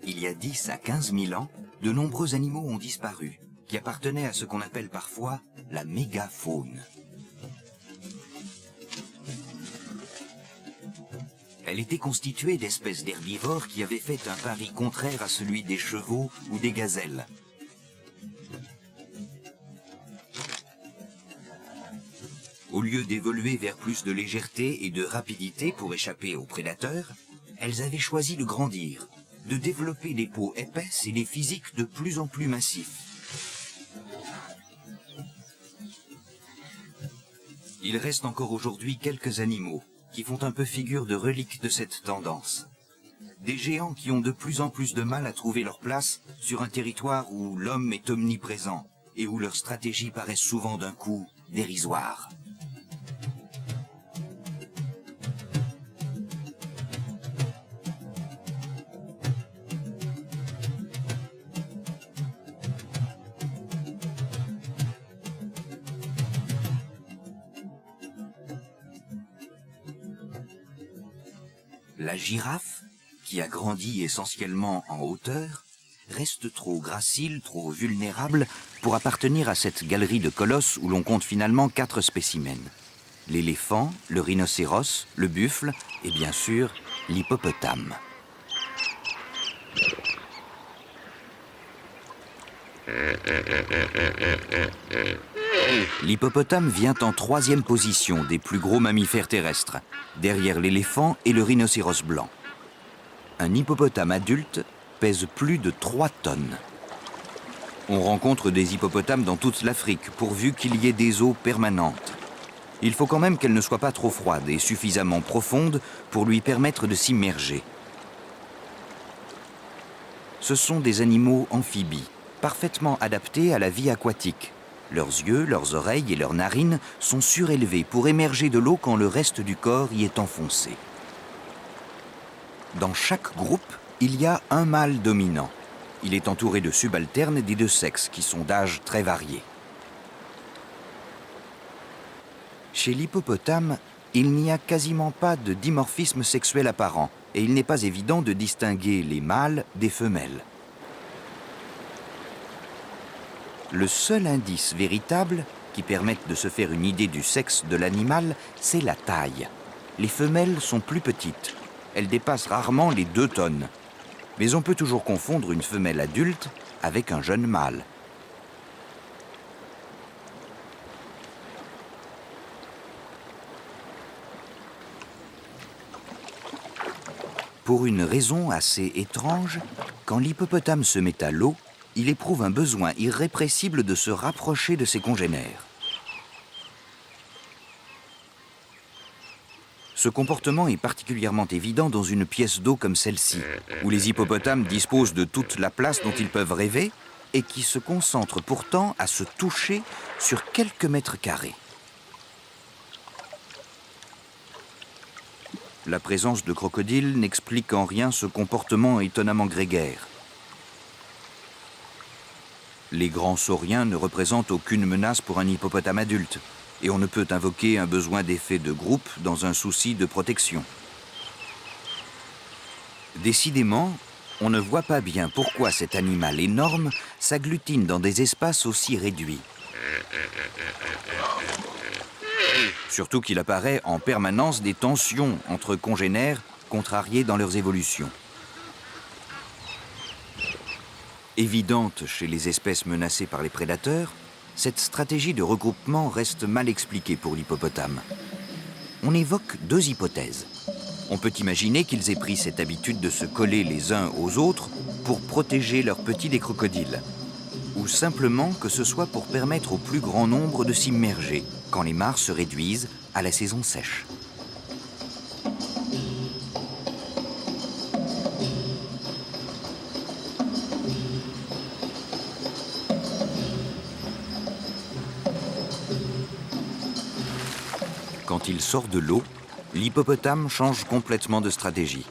Il y a 10 à 15 000 ans, de nombreux animaux ont disparu, qui appartenaient à ce qu'on appelle parfois la mégafaune. Elle était constituée d'espèces d'herbivores qui avaient fait un pari contraire à celui des chevaux ou des gazelles. Au lieu d'évoluer vers plus de légèreté et de rapidité pour échapper aux prédateurs, elles avaient choisi de grandir, de développer des peaux épaisses et des physiques de plus en plus massifs. Il reste encore aujourd'hui quelques animaux qui font un peu figure de reliques de cette tendance. Des géants qui ont de plus en plus de mal à trouver leur place sur un territoire où l'homme est omniprésent et où leurs stratégies paraissent souvent d'un coup dérisoires. La girafe, qui a grandi essentiellement en hauteur, reste trop gracile, trop vulnérable pour appartenir à cette galerie de colosses où l'on compte finalement 4 spécimens. L'éléphant, le rhinocéros, le buffle et bien sûr l'hippopotame. L'hippopotame vient en 3e position des plus gros mammifères terrestres, derrière l'éléphant et le rhinocéros blanc. Un hippopotame adulte pèse plus de 3 tonnes. On rencontre des hippopotames dans toute l'Afrique, pourvu qu'il y ait des eaux permanentes. Il faut quand même qu'elles ne soient pas trop froides et suffisamment profondes pour lui permettre de s'immerger. Ce sont des animaux amphibies, parfaitement adaptés à la vie aquatique. Leurs yeux, leurs oreilles et leurs narines sont surélevés pour émerger de l'eau quand le reste du corps y est enfoncé. Dans chaque groupe, il y a un mâle dominant. Il est entouré de subalternes des 2 sexes qui sont d'âge très variés. Chez l'hippopotame, il n'y a quasiment pas de dimorphisme sexuel apparent et il n'est pas évident de distinguer les mâles des femelles. Le seul indice véritable qui permette de se faire une idée du sexe de l'animal, c'est la taille. Les femelles sont plus petites. Elles dépassent rarement les 2 tonnes. Mais on peut toujours confondre une femelle adulte avec un jeune mâle. Pour une raison assez étrange, quand l'hippopotame se met à l'eau, il éprouve un besoin irrépressible de se rapprocher de ses congénères. Ce comportement est particulièrement évident dans une pièce d'eau comme celle-ci, où les hippopotames disposent de toute la place dont ils peuvent rêver et qui se concentrent pourtant à se toucher sur quelques mètres carrés. La présence de crocodiles n'explique en rien ce comportement étonnamment grégaire. Les grands sauriens ne représentent aucune menace pour un hippopotame adulte, et on ne peut invoquer un besoin d'effet de groupe dans un souci de protection. Décidément, on ne voit pas bien pourquoi cet animal énorme s'agglutine dans des espaces aussi réduits. Surtout qu'il apparaît en permanence des tensions entre congénères contrariés dans leurs évolutions. Évidente chez les espèces menacées par les prédateurs, cette stratégie de regroupement reste mal expliquée pour l'hippopotame. On évoque 2 hypothèses. On peut imaginer qu'ils aient pris cette habitude de se coller les uns aux autres pour protéger leurs petits des crocodiles. ou simplement que ce soit pour permettre au plus grand nombre de s'immerger quand les mares se réduisent à la saison sèche. Quand il sort de l'eau, l'hippopotame change complètement de stratégie.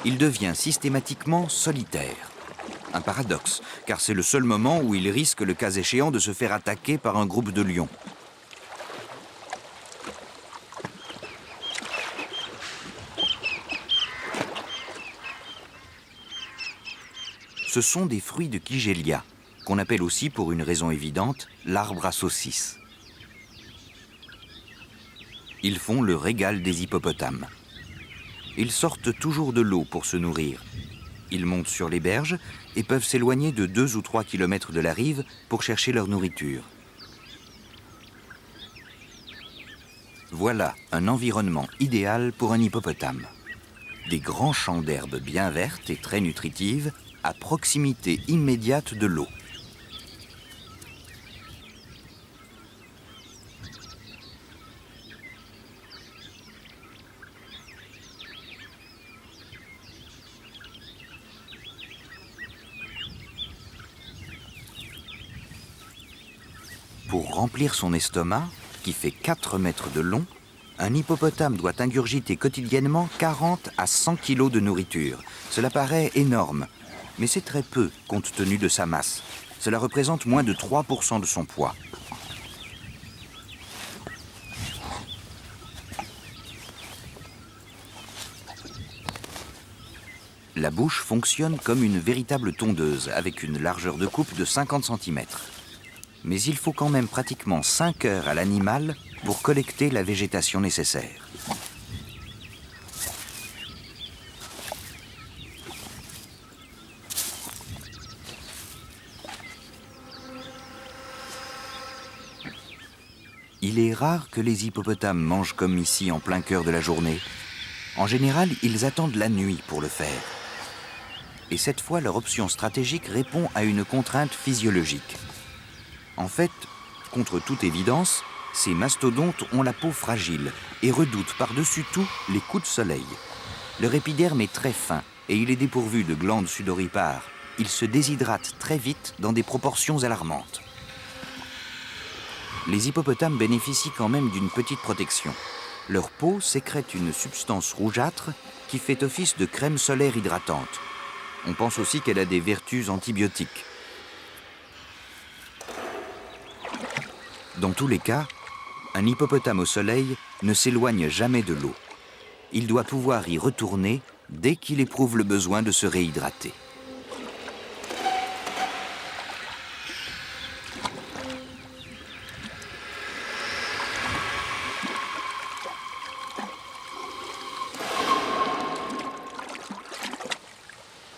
Il devient systématiquement solitaire. Un paradoxe, car c'est le seul moment où il risque le cas échéant de se faire attaquer par un groupe de lions. Ce sont des fruits de Kigelia, qu'on appelle aussi pour une raison évidente l'arbre à saucisses. Ils font le régal des hippopotames. Ils sortent toujours de l'eau pour se nourrir. Ils montent sur les berges et peuvent s'éloigner de 2 ou 3 kilomètres de la rive pour chercher leur nourriture. Voilà un environnement idéal pour un hippopotame. Des grands champs d'herbes bien vertes et très nutritives à proximité immédiate de l'eau. Pour remplir son estomac, qui fait 4 mètres de long, un hippopotame doit ingurgiter quotidiennement 40 à 100 kilos de nourriture. Cela paraît énorme, mais c'est très peu compte tenu de sa masse. Cela représente moins de 3% de son poids. La bouche fonctionne comme une véritable tondeuse, avec une largeur de coupe de 50 cm. Mais il faut quand même pratiquement 5 heures à l'animal pour collecter la végétation nécessaire. Il est rare que les hippopotames mangent comme ici en plein cœur de la journée. En général, ils attendent la nuit pour le faire. Et cette fois, leur option stratégique répond à une contrainte physiologique. En fait, contre toute évidence, ces mastodontes ont la peau fragile et redoutent par-dessus tout les coups de soleil. Leur épiderme est très fin et il est dépourvu de glandes sudoripares. Ils se déshydratent très vite dans des proportions alarmantes. Les hippopotames bénéficient quand même d'une petite protection. Leur peau sécrète une substance rougeâtre qui fait office de crème solaire hydratante. On pense aussi qu'elle a des vertus antibiotiques. Dans tous les cas, un hippopotame au soleil ne s'éloigne jamais de l'eau. Il doit pouvoir y retourner dès qu'il éprouve le besoin de se réhydrater.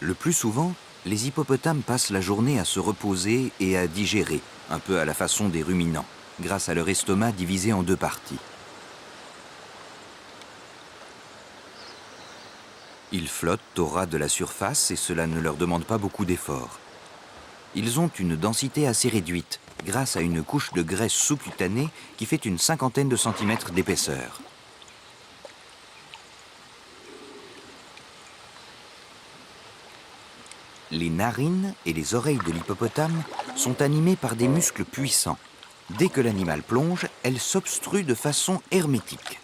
Le plus souvent, les hippopotames passent la journée à se reposer et à digérer, un peu à la façon des ruminants, grâce à leur estomac divisé en 2 parties. Ils flottent au ras de la surface et cela ne leur demande pas beaucoup d'efforts. Ils ont une densité assez réduite, grâce à une couche de graisse sous-cutanée qui fait une 50aine de centimètres d'épaisseur. Les narines et les oreilles de l'hippopotame sont animées par des muscles puissants. Dès que l'animal plonge, elles s'obstruent de façon hermétique.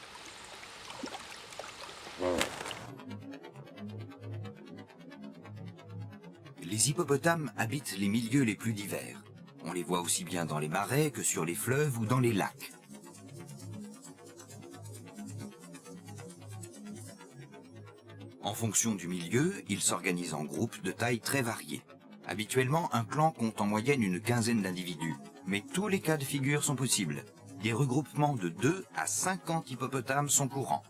Les hippopotames habitent les milieux les plus divers. On les voit aussi bien dans les marais que sur les fleuves ou dans les lacs. En fonction du milieu, ils s'organisent en groupes de taille très variées. Habituellement, un clan compte en moyenne une quinzaine d'individus. Mais tous les cas de figure sont possibles. Des regroupements de 2 à 50 hippopotames sont courants.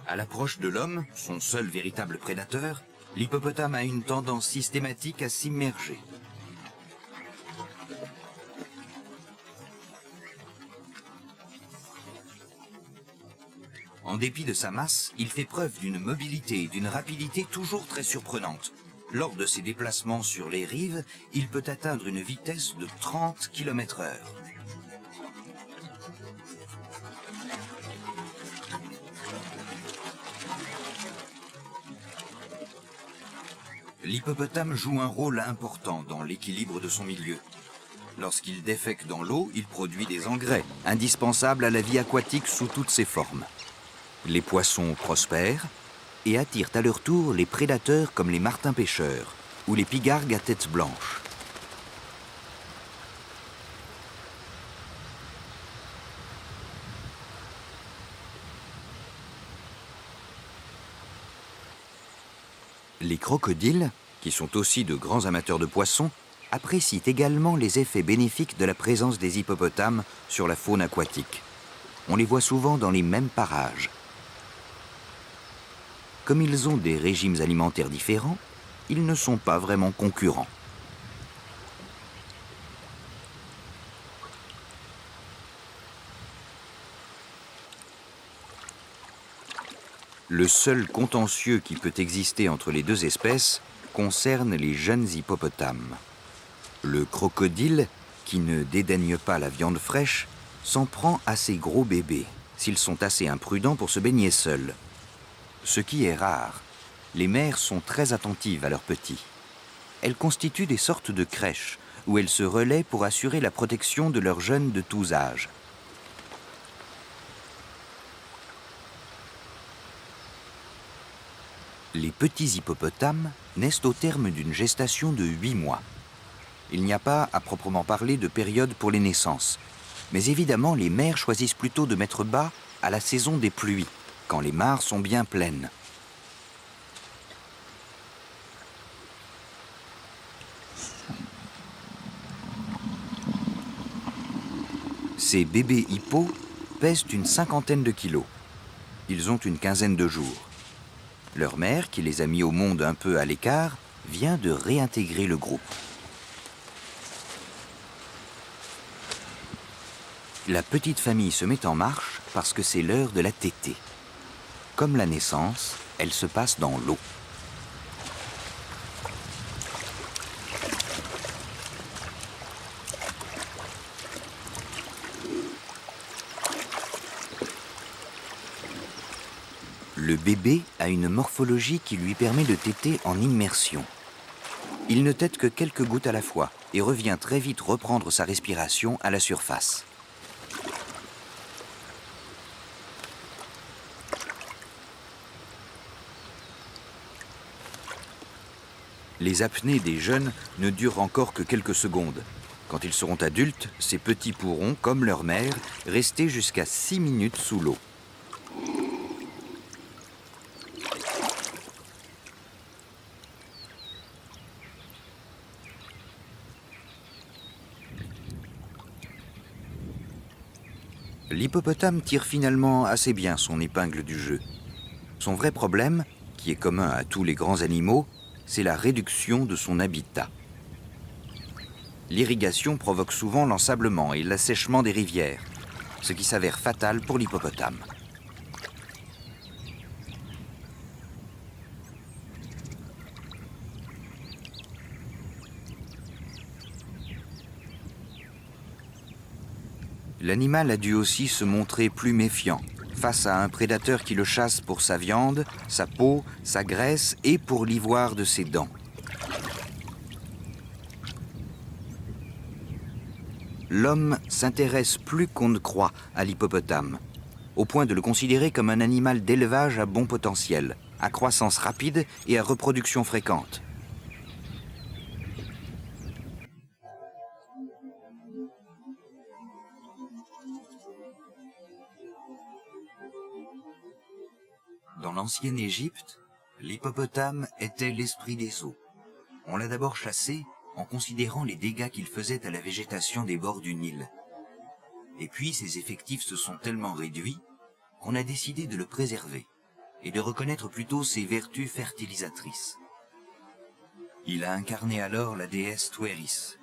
À l'approche de l'homme, son seul véritable prédateur, l'hippopotame a une tendance systématique à s'immerger. En dépit de sa masse, il fait preuve d'une mobilité et d'une rapidité toujours très surprenantes. Lors de ses déplacements sur les rives, il peut atteindre une vitesse de 30 km/h. L'hippopotame joue un rôle important dans l'équilibre de son milieu. Lorsqu'il défèque dans l'eau, il produit des engrais, indispensables à la vie aquatique sous toutes ses formes. Les poissons prospèrent et attirent à leur tour les prédateurs comme les martins pêcheurs ou les pigargues à tête blanche. Les crocodiles, qui sont aussi de grands amateurs de poissons, apprécient également les effets bénéfiques de la présence des hippopotames sur la faune aquatique. On les voit souvent dans les mêmes parages. Comme ils ont des régimes alimentaires différents, ils ne sont pas vraiment concurrents. Le seul contentieux qui peut exister entre les deux espèces concerne les jeunes hippopotames. Le crocodile, qui ne dédaigne pas la viande fraîche, s'en prend à ses gros bébés, s'ils sont assez imprudents pour se baigner seuls. Ce qui est rare. Les mères sont très attentives à leurs petits. Elles constituent des sortes de crèches, où elles se relaient pour assurer la protection de leurs jeunes de tous âges. Les petits hippopotames naissent au terme d'une gestation de 8 mois. Il n'y a pas, à proprement parler, de période pour les naissances. Mais évidemment, les mères choisissent plutôt de mettre bas à la saison des pluies, quand les mares sont bien pleines. Ces bébés hippos pèsent une cinquantaine de kilos. Ils ont une quinzaine de jours. Leur mère, qui les a mis au monde un peu à l'écart, vient de réintégrer le groupe. La petite famille se met en marche parce que c'est l'heure de la tétée. Comme la naissance, elle se passe dans l'eau. Le bébé a une morphologie qui lui permet de téter en immersion. Il ne tète que quelques gouttes à la fois et revient très vite reprendre sa respiration à la surface. Les apnées des jeunes ne durent encore que quelques secondes. Quand ils seront adultes, ces petits pourront, comme leur mère, rester jusqu'à 6 minutes sous l'eau. L'hippopotame tire finalement assez bien son épingle du jeu. Son vrai problème, qui est commun à tous les grands animaux, c'est la réduction de son habitat. L'irrigation provoque souvent l'ensablement et l'assèchement des rivières, ce qui s'avère fatal pour l'hippopotame. L'animal a dû aussi se montrer plus méfiant face à un prédateur qui le chasse pour sa viande, sa peau, sa graisse et pour l'ivoire de ses dents. L'homme s'intéresse plus qu'on ne croit à l'hippopotame, au point de le considérer comme un animal d'élevage à bon potentiel, à croissance rapide et à reproduction fréquente. Dans l'ancienne Égypte, l'hippopotame était l'esprit des eaux. On l'a d'abord chassé en considérant les dégâts qu'il faisait à la végétation des bords du Nil. Et puis ses effectifs se sont tellement réduits qu'on a décidé de le préserver et de reconnaître plutôt ses vertus fertilisatrices. Il a incarné alors la déesse Tauris,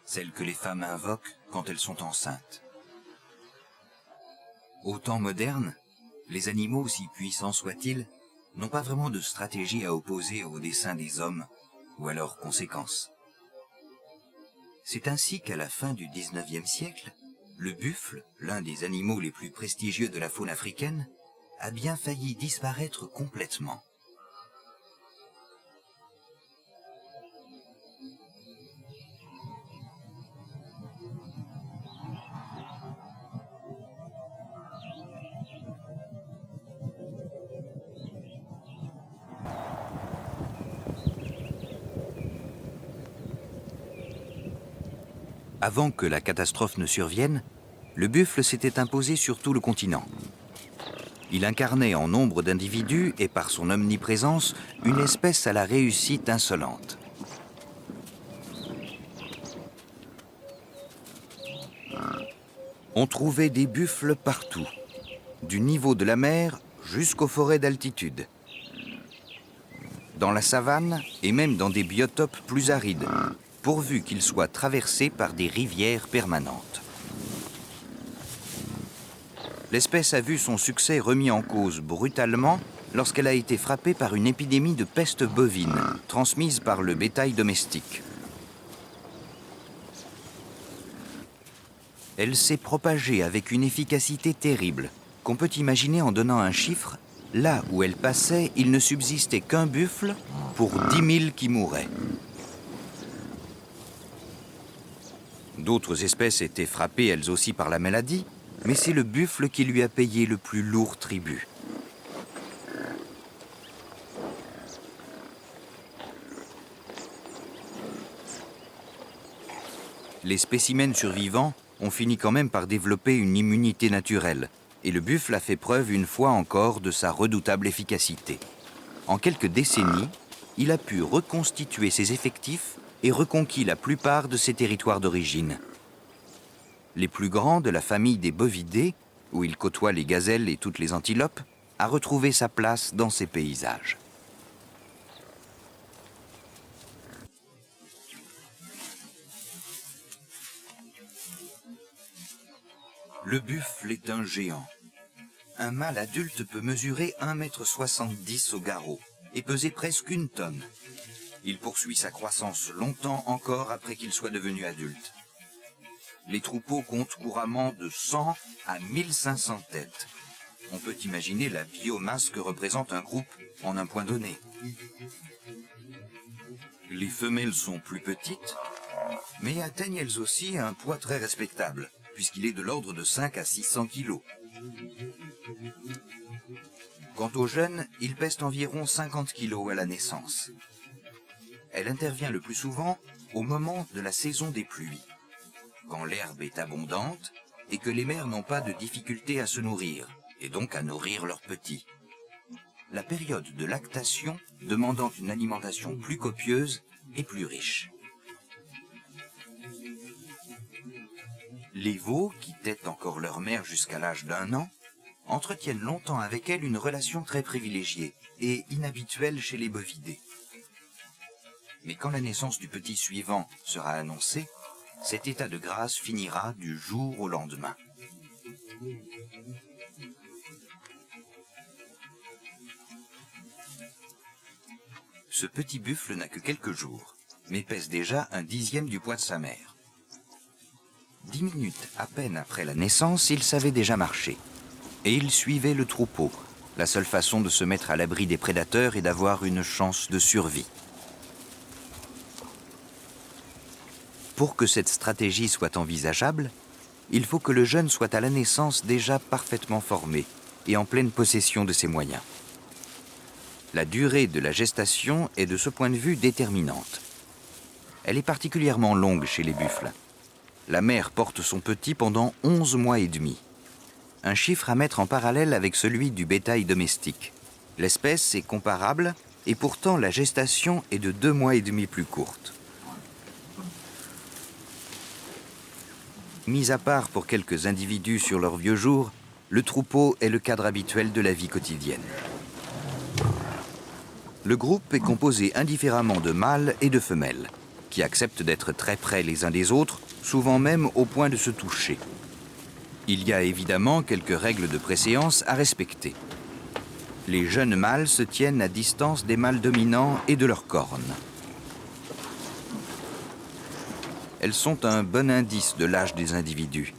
celle que les femmes invoquent quand elles sont enceintes. Au temps moderne, Les animaux, si puissants soient-ils, n'ont pas vraiment de stratégie à opposer au dessein des hommes ou à leurs conséquences. C'est ainsi qu'à la fin du XIXe siècle, le buffle, l'un des animaux les plus prestigieux de la faune africaine, a bien failli disparaître complètement. Avant que la catastrophe ne survienne, le buffle s'était imposé sur tout le continent. Il incarnait en nombre d'individus et par son omniprésence une espèce à la réussite insolente. On trouvait des buffles partout, du niveau de la mer jusqu'aux forêts d'altitude, dans la savane et même dans des biotopes plus arides, pourvu qu'ils soient traversés par des rivières permanentes. L'espèce a vu son succès remis en cause brutalement lorsqu'elle a été frappée par une épidémie de peste bovine, transmise par le bétail domestique. Elle s'est propagée avec une efficacité terrible, qu'on peut imaginer en donnant un chiffre. Là où elle passait, il ne subsistait qu'un buffle pour 10 000 qui mouraient. D'autres espèces étaient frappées elles aussi par la maladie, mais c'est le buffle qui lui a payé le plus lourd tribut. Les spécimens survivants ont fini quand même par développer une immunité naturelle, et le buffle a fait preuve une fois encore de sa redoutable efficacité. En quelques décennies, il a pu reconstituer ses effectifs et reconquis la plupart de ses territoires d'origine. Les plus grands de la famille des bovidés, où il côtoie les gazelles et toutes les antilopes, a retrouvé sa place dans ces paysages. Le buffle est un géant. Un mâle adulte peut mesurer 1,70 m au garrot et peser presque 1 tonne. Il poursuit sa croissance longtemps encore après qu'il soit devenu adulte. Les troupeaux comptent couramment de 100 à 1500 têtes. On peut imaginer la biomasse que représente un groupe en un point donné. Les femelles sont plus petites, mais atteignent elles aussi un poids très respectable, puisqu'il est de l'ordre de 5 à 600 kg. Quant aux jeunes, ils pèsent environ 50 kg à la naissance. Elle intervient le plus souvent au moment de la saison des pluies, quand l'herbe est abondante et que les mères n'ont pas de difficulté à se nourrir, et donc à nourrir leurs petits. La période de lactation demandant une alimentation plus copieuse et plus riche. Les veaux, qui têtent encore leur mère jusqu'à l'âge d'1 an, entretiennent longtemps avec elle une relation très privilégiée et inhabituelle chez les bovidés. Mais quand la naissance du petit suivant sera annoncée, cet état de grâce finira du jour au lendemain. Ce petit buffle n'a que quelques jours, mais pèse déjà 1/10 du poids de sa mère. 10 minutes à peine après la naissance, il savait déjà marcher. Et il suivait le troupeau, la seule façon de se mettre à l'abri des prédateurs et d'avoir une chance de survie. Pour que cette stratégie soit envisageable, il faut que le jeune soit à la naissance déjà parfaitement formé et en pleine possession de ses moyens. La durée de la gestation est de ce point de vue déterminante. Elle est particulièrement longue chez les buffles. La mère porte son petit pendant 11 mois et demi. Un chiffre à mettre en parallèle avec celui du bétail domestique. L'espèce est comparable et pourtant la gestation est de 2 mois et demi plus courte. Mis à part pour quelques individus sur leurs vieux jours, le troupeau est le cadre habituel de la vie quotidienne. Le groupe est composé indifféremment de mâles et de femelles, qui acceptent d'être très près les uns des autres, souvent même au point de se toucher. Il y a évidemment quelques règles de préséance à respecter. Les jeunes mâles se tiennent à distance des mâles dominants et de leurs cornes. Elles sont un bon indice de l'âge des individus.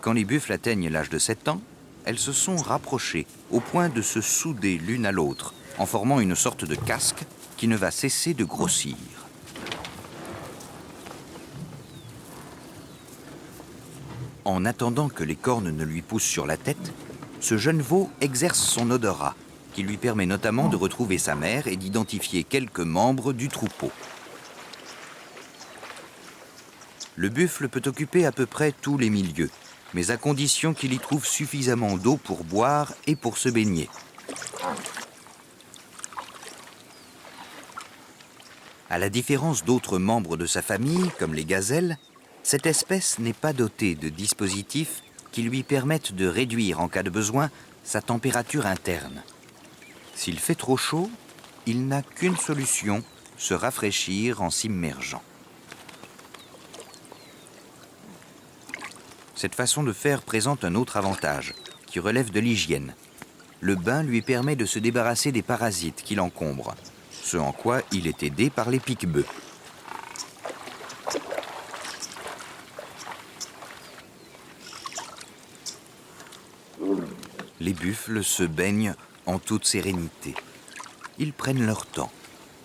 Quand les buffles atteignent l'âge de 7 ans, elles se sont rapprochées au point de se souder l'une à l'autre en formant une sorte de casque qui ne va cesser de grossir. En attendant que les cornes ne lui poussent sur la tête, ce jeune veau exerce son odorat, qui lui permet notamment de retrouver sa mère et d'identifier quelques membres du troupeau. Le buffle peut occuper à peu près tous les milieux, mais à condition qu'il y trouve suffisamment d'eau pour boire et pour se baigner. À la différence d'autres membres de sa famille, comme les gazelles, cette espèce n'est pas dotée de dispositifs qui lui permettent de réduire, en cas de besoin, sa température interne. S'il fait trop chaud, il n'a qu'une solution, se rafraîchir en s'immergeant. Cette façon de faire présente un autre avantage, qui relève de l'hygiène. Le bain lui permet de se débarrasser des parasites qui l'encombrent, ce en quoi il est aidé par les pique-bœufs. Les buffles se baignent en toute sérénité. Ils prennent leur temps.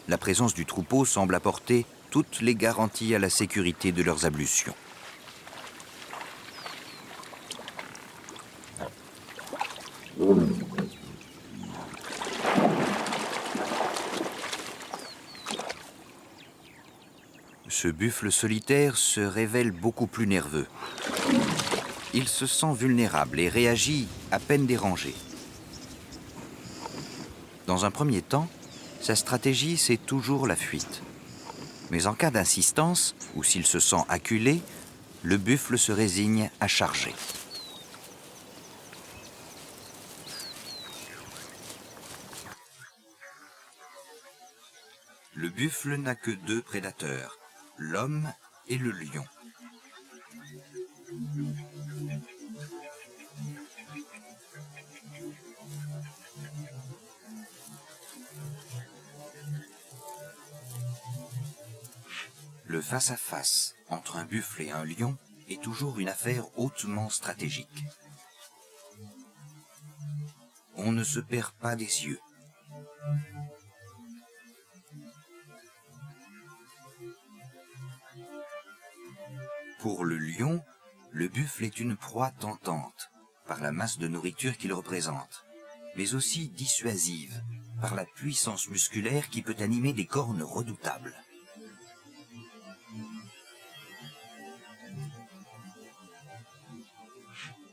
La présence du troupeau semble apporter toutes les garanties à la sécurité de leurs ablutions. Ce buffle solitaire se révèle beaucoup plus nerveux. Il se sent vulnérable et réagit à peine dérangé. Dans un premier temps, sa stratégie, c'est toujours la fuite. Mais en cas d'insistance, ou s'il se sent acculé, le buffle se résigne à charger. Le buffle n'a que 2 prédateurs, l'homme et le lion. Le face-à-face entre un buffle et un lion est toujours une affaire hautement stratégique. On ne se perd pas des yeux. Pour le lion, le buffle est une proie tentante, par la masse de nourriture qu'il représente, mais aussi dissuasive, par la puissance musculaire qui peut animer des cornes redoutables.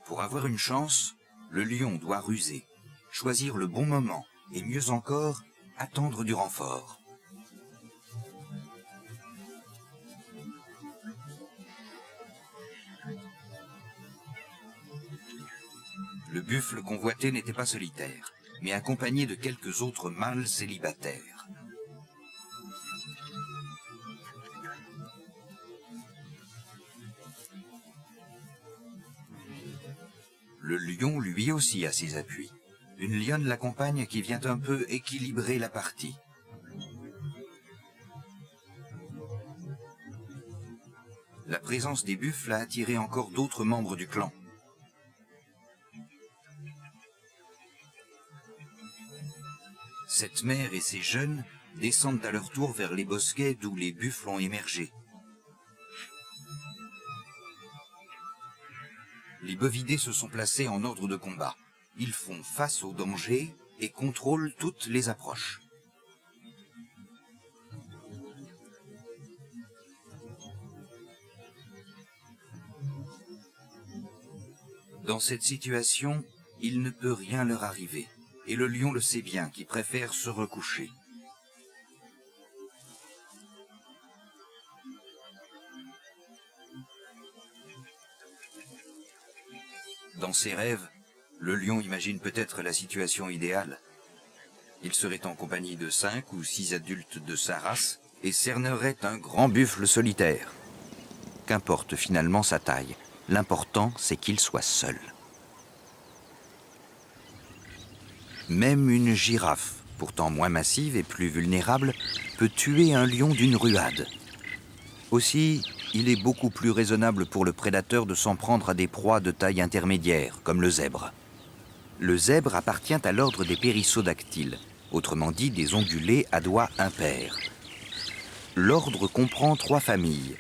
Pour avoir une chance, le lion doit ruser, choisir le bon moment et mieux encore, attendre du renfort. Le buffle convoité n'était pas solitaire, mais accompagné de quelques autres mâles célibataires. Le lion lui aussi a ses appuis. Une lionne l'accompagne qui vient un peu équilibrer la partie. La présence des buffles a attiré encore d'autres membres du clan. Cette mère et ses jeunes descendent à leur tour vers les bosquets d'où les buffles ont émergé. Les bovidés se sont placés en ordre de combat. Ils font face au danger et contrôlent toutes les approches. Dans cette situation, il ne peut rien leur arriver. Et le lion le sait bien, qui préfère se recoucher. Dans ses rêves, le lion imagine peut-être la situation idéale. Il serait en compagnie de 5 ou 6 adultes de sa race et cernerait un grand buffle solitaire. Qu'importe finalement sa taille, L'important, c'est qu'il soit seul. Même une girafe, pourtant moins massive et plus vulnérable, peut tuer un lion d'une ruade. Aussi, il est beaucoup plus raisonnable pour le prédateur de s'en prendre à des proies de taille intermédiaire, comme le zèbre. Le zèbre appartient à l'ordre des périssodactyles, autrement dit des ongulés à doigts impairs. L'ordre comprend 3 familles,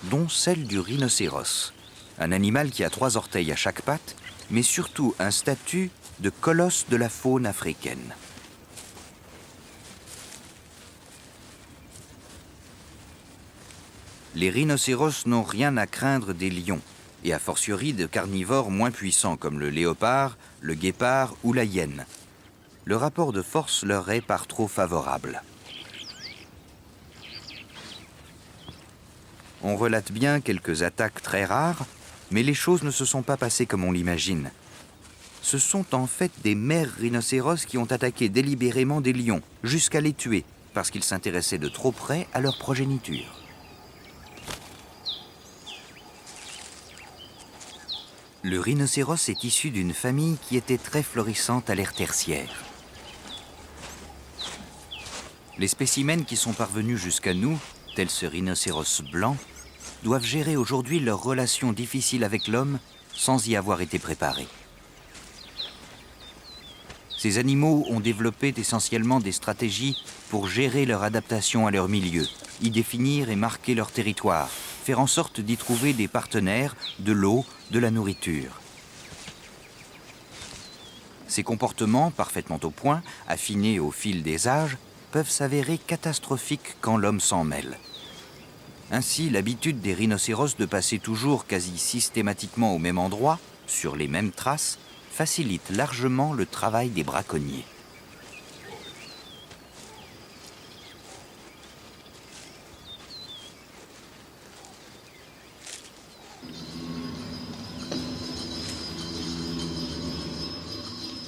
dont celle du rhinocéros, un animal qui a 3 orteils à chaque patte, mais surtout un statut de colosse de la faune africaine. Les rhinocéros n'ont rien à craindre des lions, et a fortiori de carnivores moins puissants comme le léopard, le guépard ou la hyène. Le rapport de force leur est par trop favorable. On relate bien quelques attaques très rares, mais les choses ne se sont pas passées comme on l'imagine. Ce sont en fait des mères rhinocéros qui ont attaqué délibérément des lions, jusqu'à les tuer, parce qu'ils s'intéressaient de trop près à leur progéniture. Le rhinocéros est issu d'une famille qui était très florissante à l'ère tertiaire. Les spécimens qui sont parvenus jusqu'à nous, tels ce rhinocéros blanc, doivent gérer aujourd'hui leurs relations difficiles avec l'homme sans y avoir été préparés. Ces animaux ont développé essentiellement des stratégies pour gérer leur adaptation à leur milieu, y définir et marquer leur territoire, faire en sorte d'y trouver des partenaires, de l'eau, de la nourriture. Ces comportements, parfaitement au point, affinés au fil des âges, peuvent s'avérer catastrophiques quand l'homme s'en mêle. Ainsi, l'habitude des rhinocéros de passer toujours quasi systématiquement au même endroit, sur les mêmes traces, facilite largement le travail des braconniers.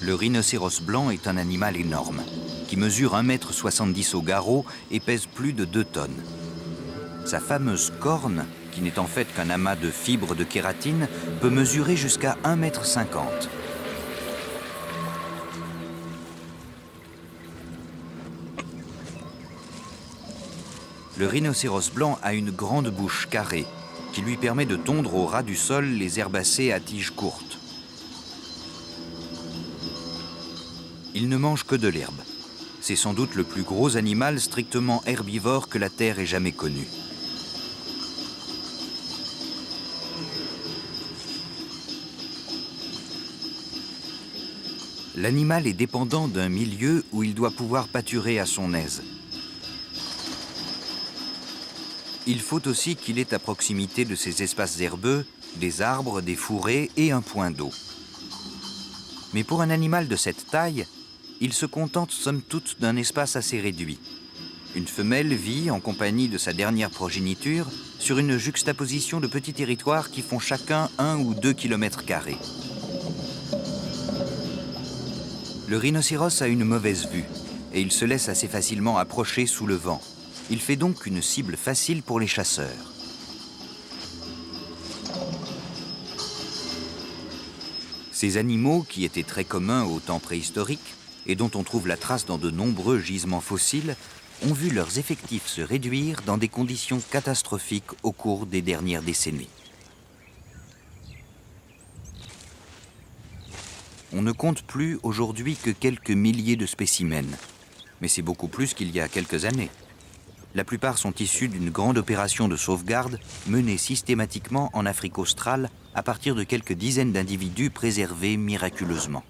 Le rhinocéros blanc est un animal énorme, qui mesure 1,70 m au garrot et pèse plus de 2 tonnes. Sa fameuse corne, qui n'est en fait qu'un amas de fibres de kératine, peut mesurer jusqu'à 1,50 m. Le rhinocéros blanc a une grande bouche carrée, qui lui permet de tondre au ras du sol les herbacées à tiges courtes. Il ne mange que de l'herbe. C'est sans doute le plus gros animal strictement herbivore que la Terre ait jamais connu. L'animal est dépendant d'un milieu où il doit pouvoir pâturer à son aise. Il faut aussi qu'il ait à proximité de ces espaces herbeux, des arbres, des fourrés et un point d'eau. Mais pour un animal de cette taille, il se contente somme toute d'un espace assez réduit. Une femelle vit en compagnie de sa dernière progéniture sur une juxtaposition de petits territoires qui font chacun 1 ou 2 km². Le rhinocéros a une mauvaise vue et il se laisse assez facilement approcher sous le vent. Il fait donc une cible facile pour les chasseurs. Ces animaux, qui étaient très communs au temps préhistorique et dont on trouve la trace dans de nombreux gisements fossiles, ont vu leurs effectifs se réduire dans des conditions catastrophiques au cours des dernières décennies. On ne compte plus aujourd'hui que quelques milliers de spécimens, mais c'est beaucoup plus qu'il y a quelques années. La plupart sont issus d'une grande opération de sauvegarde menée systématiquement en Afrique australe à partir de quelques dizaines d'individus préservés miraculeusement.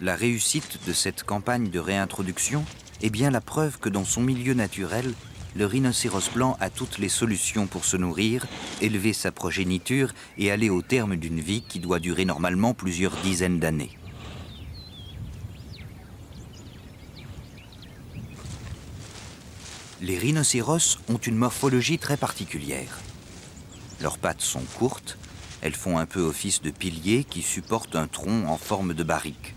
La réussite de cette campagne de réintroduction est bien la preuve que dans son milieu naturel, le rhinocéros blanc a toutes les solutions pour se nourrir, élever sa progéniture et aller au terme d'une vie qui doit durer normalement plusieurs dizaines d'années. Les rhinocéros ont une morphologie très particulière. Leurs pattes sont courtes, elles font un peu office de piliers qui supportent un tronc en forme de barrique.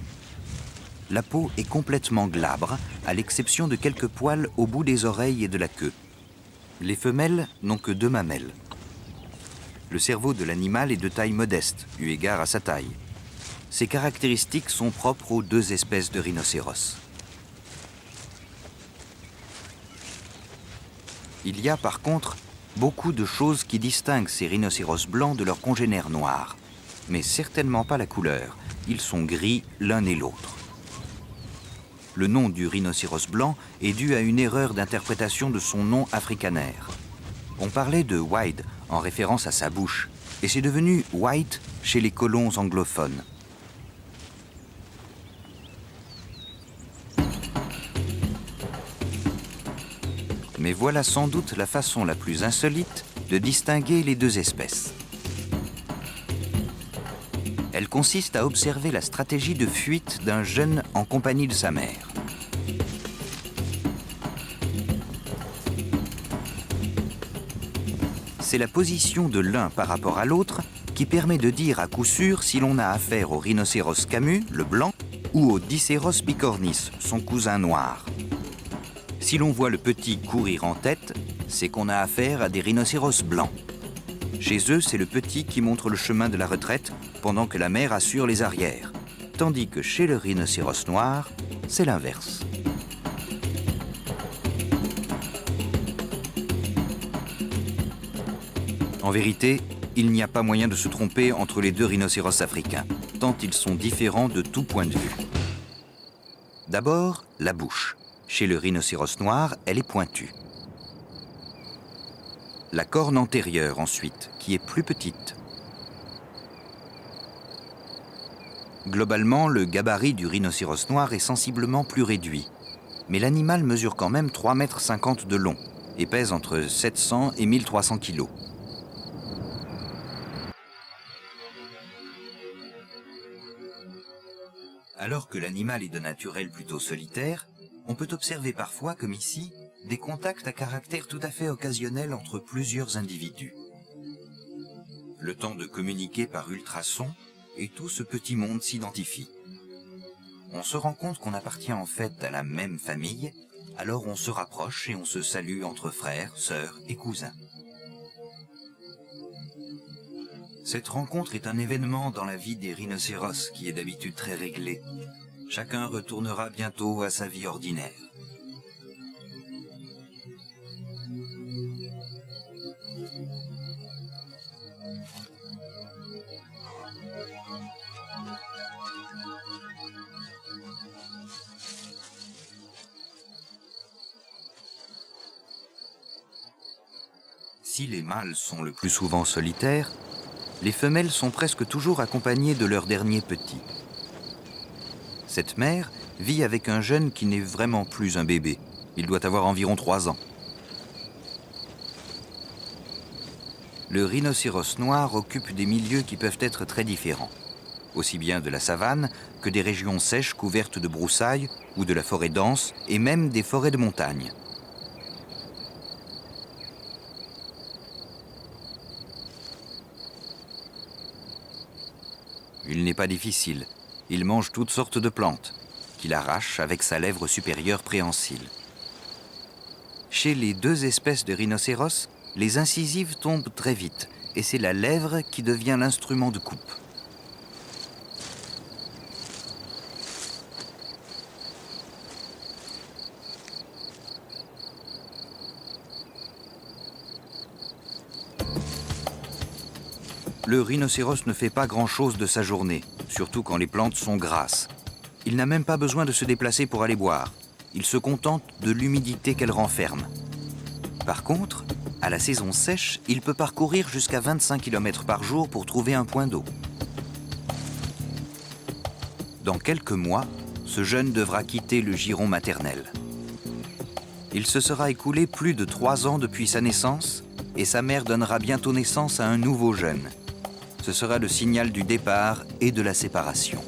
la peau est complètement glabre, à l'exception de quelques poils au bout des oreilles et de la queue. Les femelles n'ont que 2 mamelles. Le cerveau de l'animal est de taille modeste, eu égard à sa taille. Ces caractéristiques sont propres aux 2 espèces de rhinocéros. Il y a par contre beaucoup de choses qui distinguent ces rhinocéros blancs de leurs congénères noirs, mais certainement pas la couleur. Ils sont gris l'un et l'autre. Le nom du rhinocéros blanc est dû à une erreur d'interprétation de son nom africanaire. On parlait de white en référence à sa bouche, et c'est devenu white chez les colons anglophones. Mais voilà sans doute la façon la plus insolite de distinguer les 2 espèces. Elle consiste à observer la stratégie de fuite d'un jeune en compagnie de sa mère. C'est la position de l'un par rapport à l'autre qui permet de dire à coup sûr si l'on a affaire au rhinocéros camus, le blanc, ou au Diceros bicornis, son cousin noir. Si l'on voit le petit courir en tête, c'est qu'on a affaire à des rhinocéros blancs. Chez eux, c'est le petit qui montre le chemin de la retraite pendant que la mère assure les arrières. Tandis que chez le rhinocéros noir, c'est l'inverse. En vérité, il n'y a pas moyen de se tromper entre les 2 rhinocéros africains, tant ils sont différents de tout point de vue. D'abord, la bouche. Chez le rhinocéros noir, elle est pointue. La corne antérieure ensuite, qui est plus petite. Globalement, le gabarit du rhinocéros noir est sensiblement plus réduit. Mais l'animal mesure quand même 3,50 m de long et pèse entre 700 et 1300 kg. Alors que l'animal est de naturel plutôt solitaire, on peut observer parfois, comme ici, des contacts à caractère tout à fait occasionnel entre plusieurs individus. Le temps de communiquer par ultrasons, et tout ce petit monde s'identifie. On se rend compte qu'on appartient en fait à la même famille, alors on se rapproche et on se salue entre frères, sœurs et cousins. Cette rencontre est un événement dans la vie des rhinocéros qui est d'habitude très réglé. Chacun retournera bientôt à sa vie ordinaire. Si les mâles sont le plus souvent solitaires, les femelles sont presque toujours accompagnées de leur dernier petit. Cette mère vit avec un jeune qui n'est vraiment plus un bébé. Il doit avoir environ 3 ans. Le rhinocéros noir occupe des milieux qui peuvent être très différents, aussi bien de la savane que des régions sèches couvertes de broussailles ou de la forêt dense et même des forêts de montagne. Il n'est pas difficile. Il mange toutes sortes de plantes, qu'il arrache avec sa lèvre supérieure préhensile. Chez les 2 espèces de rhinocéros, les incisives tombent très vite, et c'est la lèvre qui devient l'instrument de coupe. Le rhinocéros ne fait pas grand-chose de sa journée, surtout quand les plantes sont grasses. Il n'a même pas besoin de se déplacer pour aller boire. Il se contente de l'humidité qu'elle renferme. Par contre, à la saison sèche, il peut parcourir jusqu'à 25 km par jour pour trouver un point d'eau. Dans quelques mois, ce jeune devra quitter le giron maternel. Il se sera écoulé plus de 3 ans depuis sa naissance et sa mère donnera bientôt naissance à un nouveau jeune. Ce sera le signal du départ et de la séparation.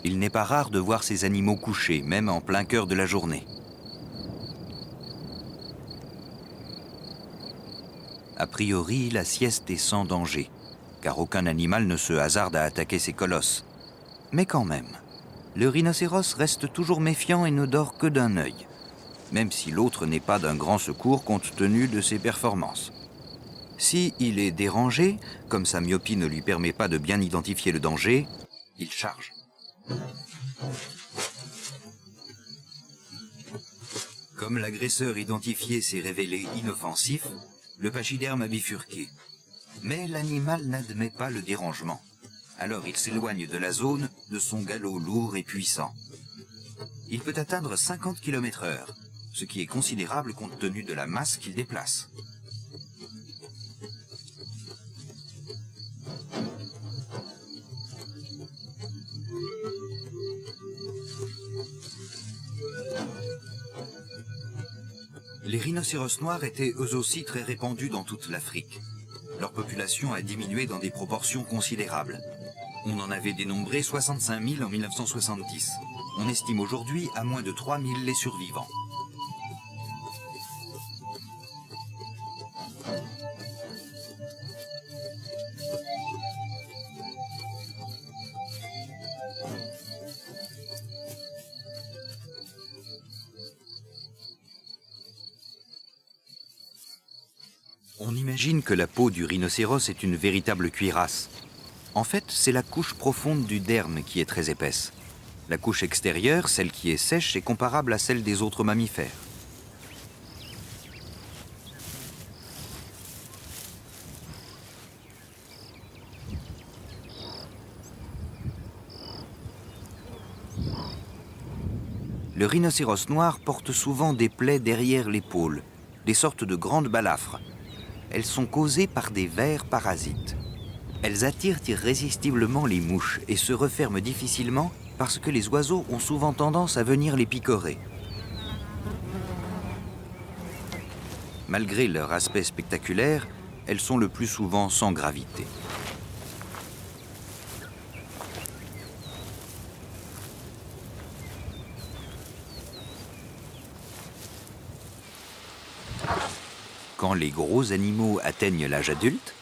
Il n'est pas rare de voir ces animaux couchés, même en plein cœur de la journée. A priori, la sieste est sans danger, car aucun animal ne se hasarde à attaquer ces colosses. Mais quand même, le rhinocéros reste toujours méfiant et ne dort que d'un œil, même si l'autre n'est pas d'un grand secours compte tenu de ses performances. Si il est dérangé, comme sa myopie ne lui permet pas de bien identifier le danger, il charge. Comme l'agresseur identifié s'est révélé inoffensif, le pachyderme a bifurqué. Mais l'animal n'admet pas le dérangement. Alors il s'éloigne de la zone de son galop lourd et puissant. Il peut atteindre 50 km/h, ce qui est considérable compte tenu de la masse qu'il déplace. Les rhinocéros noirs étaient eux aussi très répandus dans toute l'Afrique. Leur population a diminué dans des proportions considérables. On en avait dénombré 65 000 en 1970. On estime aujourd'hui à moins de 3 000 les survivants. On imagine que la peau du rhinocéros est une véritable cuirasse. En fait, c'est la couche profonde du derme qui est très épaisse. La couche extérieure, celle qui est sèche, est comparable à celle des autres mammifères. Le rhinocéros noir porte souvent des plaies derrière l'épaule, des sortes de grandes balafres. Elles sont causées par des vers parasites. Elles attirent irrésistiblement les mouches et se referment difficilement parce que les oiseaux ont souvent tendance à venir les picorer. Malgré leur aspect spectaculaire, elles sont le plus souvent sans gravité. Quand les gros animaux atteignent l'âge adulte,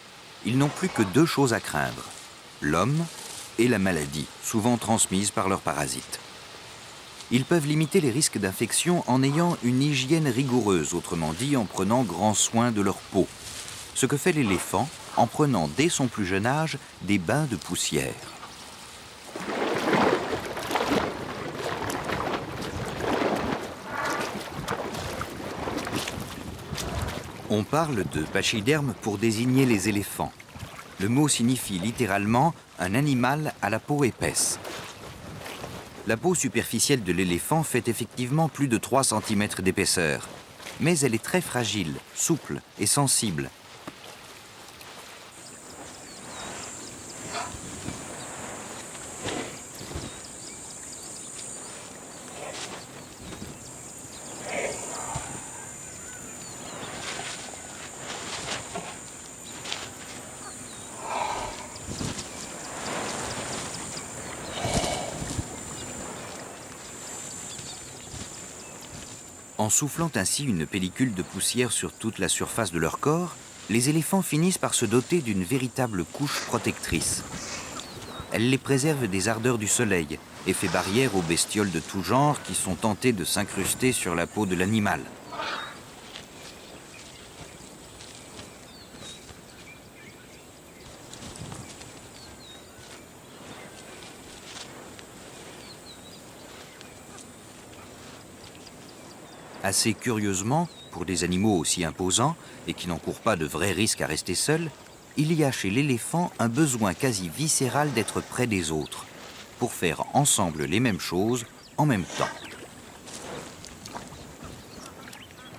ils n'ont plus que deux choses à craindre, l'homme et la maladie, souvent transmise par leurs parasites. Ils peuvent limiter les risques d'infection en ayant une hygiène rigoureuse, autrement dit en prenant grand soin de leur peau, ce que fait l'éléphant en prenant dès son plus jeune âge des bains de poussière. On parle de pachyderme pour désigner les éléphants. Le mot signifie littéralement un animal à la peau épaisse. La peau superficielle de l'éléphant fait effectivement plus de 3 cm d'épaisseur, mais elle est très fragile, souple et sensible. En soufflant ainsi une pellicule de poussière sur toute la surface de leur corps, les éléphants finissent par se doter d'une véritable couche protectrice. Elle les préserve des ardeurs du soleil et fait barrière aux bestioles de tout genre qui sont tentées de s'incruster sur la peau de l'animal. Assez curieusement, pour des animaux aussi imposants et qui n'encourent pas de vrais risques à rester seuls, il y a chez l'éléphant un besoin quasi viscéral d'être près des autres, pour faire ensemble les mêmes choses en même temps.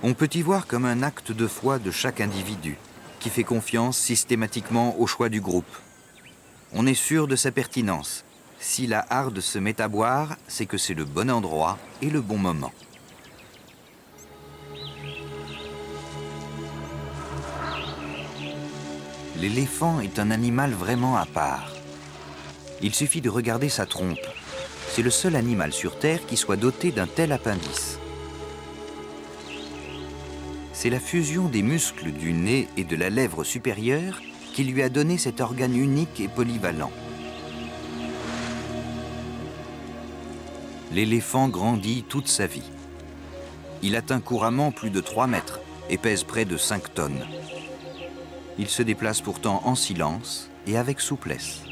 On peut y voir comme un acte de foi de chaque individu, qui fait confiance systématiquement au choix du groupe. On est sûr de sa pertinence. Si la harde se met à boire, c'est que c'est le bon endroit et le bon moment. L'éléphant est un animal vraiment à part. Il suffit de regarder sa trompe. C'est le seul animal sur Terre qui soit doté d'un tel appendice. C'est la fusion des muscles du nez et de la lèvre supérieure qui lui a donné cet organe unique et polyvalent. L'éléphant grandit toute sa vie. Il atteint couramment plus de 3 mètres et pèse près de 5 tonnes. Il se déplace pourtant en silence et avec souplesse.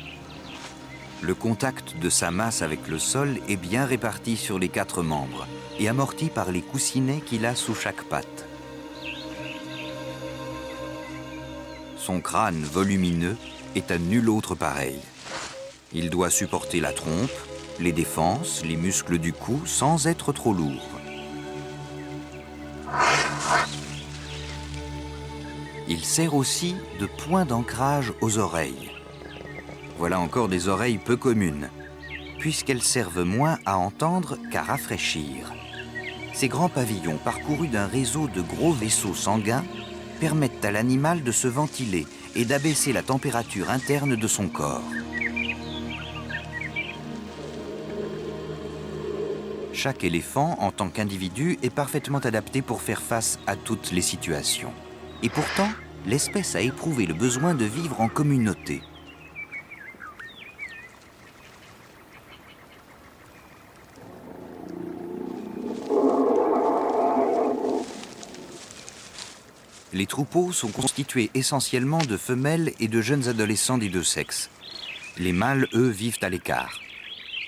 Le contact de sa masse avec le sol est bien réparti sur les 4 membres et amorti par les coussinets qu'il a sous chaque patte. Son crâne volumineux est à nul autre pareil. Il doit supporter la trompe, les défenses, les muscles du cou sans être trop lourd. Il sert aussi de point d'ancrage aux oreilles. Voilà encore des oreilles peu communes, puisqu'elles servent moins à entendre qu'à rafraîchir. Ces grands pavillons, parcourus d'un réseau de gros vaisseaux sanguins, permettent à l'animal de se ventiler et d'abaisser la température interne de son corps. Chaque éléphant, en tant qu'individu, est parfaitement adapté pour faire face à toutes les situations. Et pourtant, l'espèce a éprouvé le besoin de vivre en communauté. Les troupeaux sont constitués essentiellement de femelles et de jeunes adolescents des 2 sexes. Les mâles, eux, vivent à l'écart.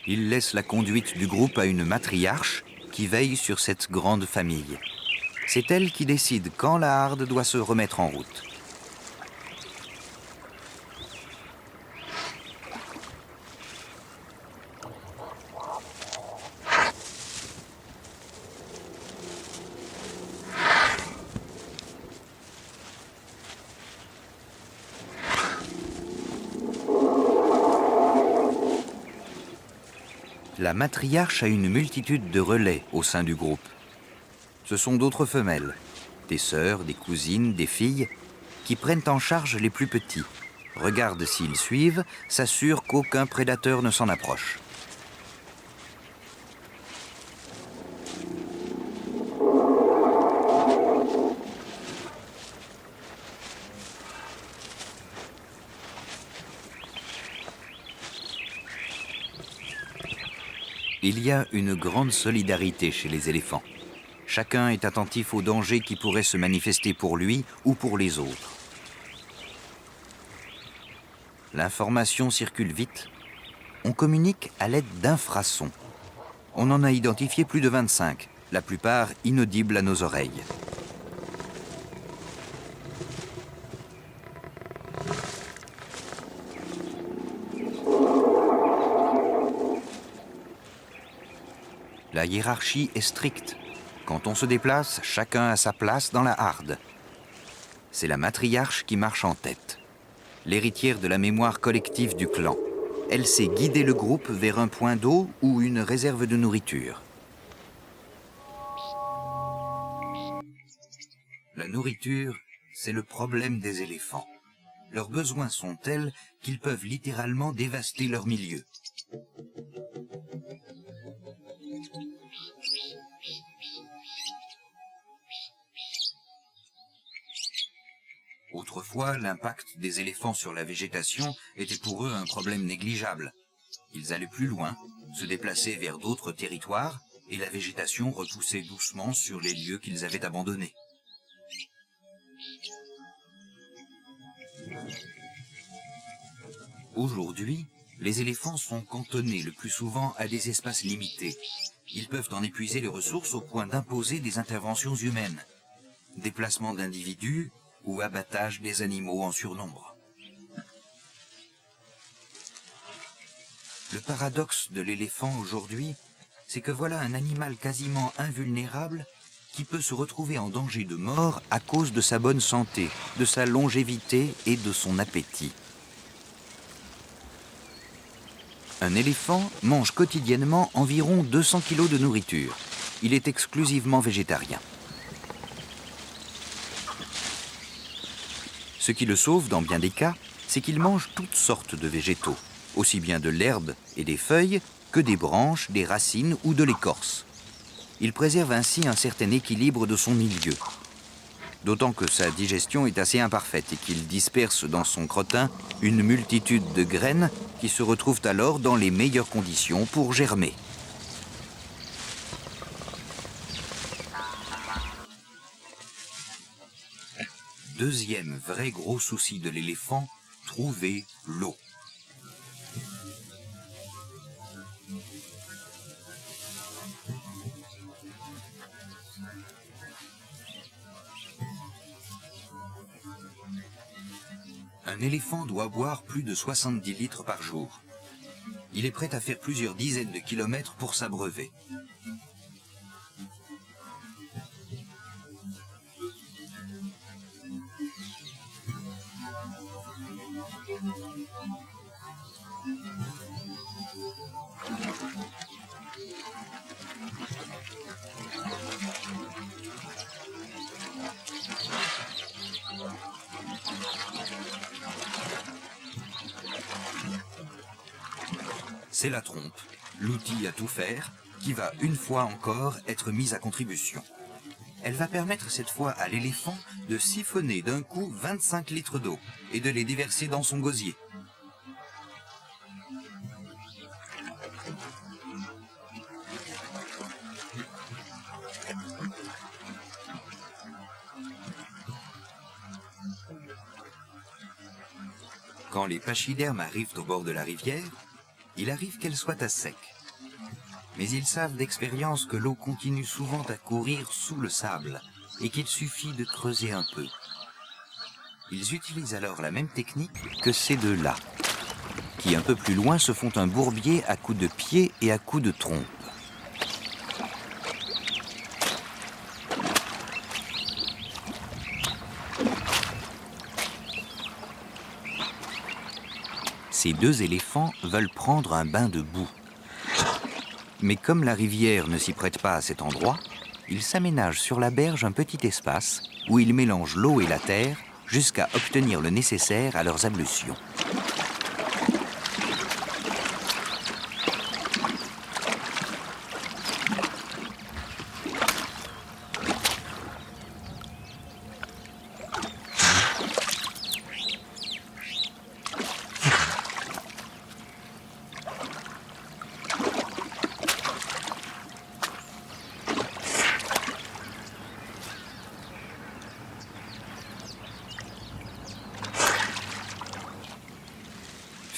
Ils laissent la conduite du groupe à une matriarche qui veille sur cette grande famille. C'est elle qui décide quand la harde doit se remettre en route. La matriarche a une multitude de relais au sein du groupe. Ce sont d'autres femelles, des sœurs, des cousines, des filles, qui prennent en charge les plus petits, regardent s'ils suivent, s'assurent qu'aucun prédateur ne s'en approche. Il y a une grande solidarité chez les éléphants. Chacun est attentif aux dangers qui pourraient se manifester pour lui ou pour les autres. L'information circule vite. On communique à l'aide d'infrasons. On en a identifié plus de 25, la plupart inaudibles à nos oreilles. La hiérarchie est stricte. Quand on se déplace, chacun a sa place dans la harde. C'est la matriarche qui marche en tête, l'héritière de la mémoire collective du clan. Elle sait guider le groupe vers un point d'eau ou une réserve de nourriture. La nourriture, c'est le problème des éléphants. Leurs besoins sont tels qu'ils peuvent littéralement dévaster leur milieu. Autrefois, l'impact des éléphants sur la végétation était pour eux un problème négligeable. Ils allaient plus loin, se déplaçaient vers d'autres territoires, et la végétation repoussait doucement sur les lieux qu'ils avaient abandonnés. Aujourd'hui, les éléphants sont cantonnés le plus souvent à des espaces limités. Ils peuvent en épuiser les ressources au point d'imposer des interventions humaines, déplacement d'individus ou abattage des animaux en surnombre. Le paradoxe de l'éléphant aujourd'hui, c'est que voilà un animal quasiment invulnérable qui peut se retrouver en danger de mort à cause de sa bonne santé, de sa longévité et de son appétit. Un éléphant mange quotidiennement environ 200 kg de nourriture. Il est exclusivement végétarien. Ce qui le sauve dans bien des cas, c'est qu'il mange toutes sortes de végétaux, aussi bien de l'herbe et des feuilles que des branches, des racines ou de l'écorce. Il préserve ainsi un certain équilibre de son milieu. d'autant que sa digestion est assez imparfaite et qu'il disperse dans son crottin une multitude de graines qui se retrouvent alors dans les meilleures conditions pour germer. Deuxième vrai gros souci de l'éléphant, trouver l'eau. Un éléphant doit boire plus de 70 litres par jour. Il est prêt à faire plusieurs dizaines de kilomètres pour s'abreuver. C'est la trompe, l'outil à tout faire, qui va une fois encore être mise à contribution. Elle va permettre cette fois à l'éléphant de siphonner d'un coup 25 litres d'eau et de les déverser dans son gosier. Quand les pachydermes arrivent au bord de la rivière, il arrive qu'elle soit à sec. Mais ils savent d'expérience que l'eau continue souvent à courir sous le sable et qu'il suffit de creuser un peu. Ils utilisent alors la même technique que ces deux-là, qui un peu plus loin se font un bourbier à coups de pied et à coups de trompe. Ces deux éléphants veulent prendre un bain de boue. Mais comme la rivière ne s'y prête pas à cet endroit, ils s'aménagent sur la berge un petit espace où ils mélangent l'eau et la terre jusqu'à obtenir le nécessaire à leurs ablutions.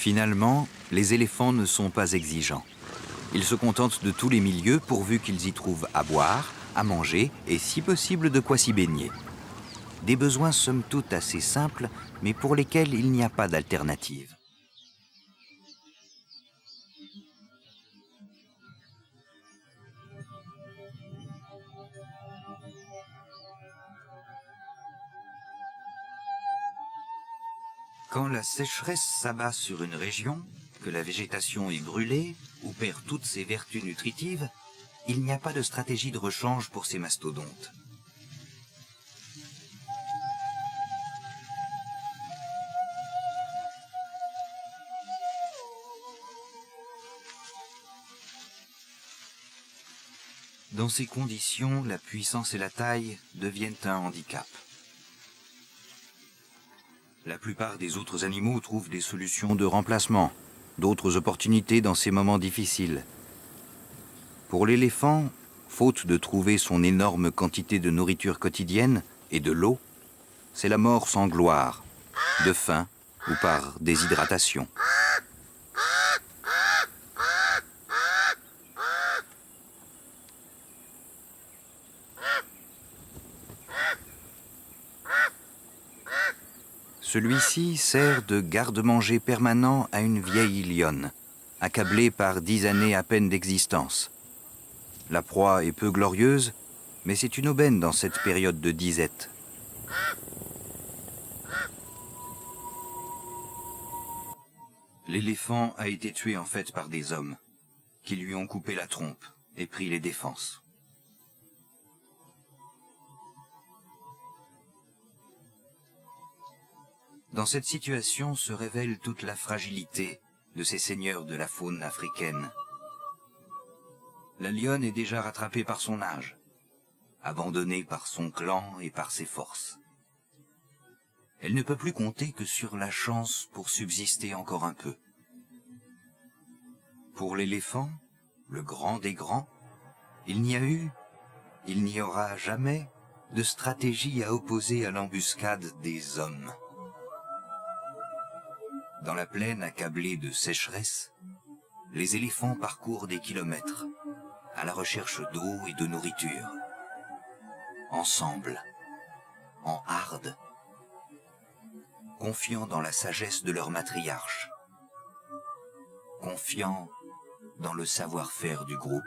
Finalement, les éléphants ne sont pas exigeants. Ils se contentent de tous les milieux pourvu qu'ils y trouvent à boire, à manger et si possible de quoi s'y baigner. Des besoins somme toute assez simples, mais pour lesquels il n'y a pas d'alternative. Quand la sécheresse s'abat sur une région, que la végétation est brûlée ou perd toutes ses vertus nutritives, il n'y a pas de stratégie de rechange pour ces mastodontes. Dans ces conditions, la puissance et la taille deviennent un handicap. La plupart des autres animaux trouvent des solutions de remplacement, d'autres opportunités dans ces moments difficiles. Pour l'éléphant, faute de trouver son énorme quantité de nourriture quotidienne et de l'eau, c'est la mort sans gloire, de faim ou par déshydratation. Celui-ci sert de garde-manger permanent à une vieille lionne, accablée par 10 années à peine d'existence. La proie est peu glorieuse, mais c'est une aubaine dans cette période de disette. L'éléphant a été tué en fait par des hommes, qui lui ont coupé la trompe et pris les défenses. Dans cette situation se révèle toute la fragilité de ces seigneurs de la faune africaine. La lionne est déjà rattrapée par son âge. abandonnée par son clan et par ses forces. Elle ne peut plus compter que sur la chance pour subsister encore un peu. Pour l'éléphant, le grand des grands, il n'y aura jamais de stratégie à opposer à l'embuscade des hommes. Dans la plaine accablée de sécheresse, les éléphants parcourent des kilomètres à la recherche d'eau et de nourriture. Ensemble, en harde, confiants dans la sagesse de leur matriarche, confiants dans le savoir-faire du groupe.